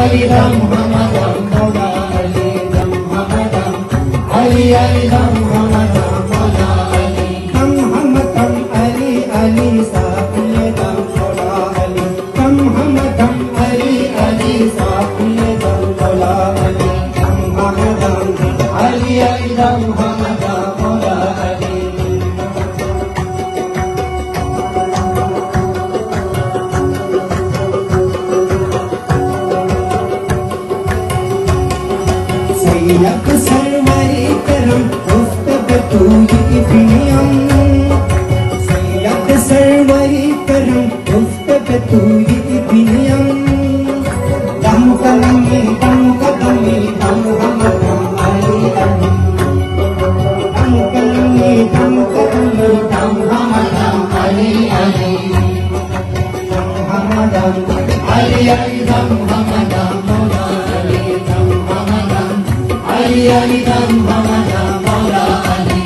Ali dam Hamadam Mola Ali dam Hamadam Ali dam Hamadam Mola Ali dam Hamadam Ali Ali Saafiye dam Mola Ali dam Hamadam Ali Saafiye dam Mola Ali dam Hamadam Ali dam Hamadam Mola Ali Sayyid Sarwari Karam Uftabatu Ibniyam Sayyid Sarwari Karam Uftabatu Ibniyam Dam kalami dam Hamadam Ali dam kalami dam Hamadam Ali dam Hamadam Ali dam Hamadam Mola Ali dam Hamadam Ali dam Hamadam Mola Ali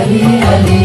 Ali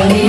Ali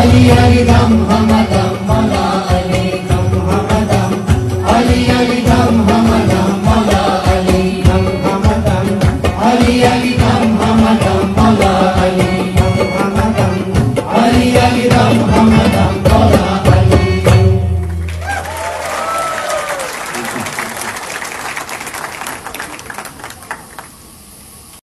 Ali dam Hamadam Mola Ali dam Hamadam Ali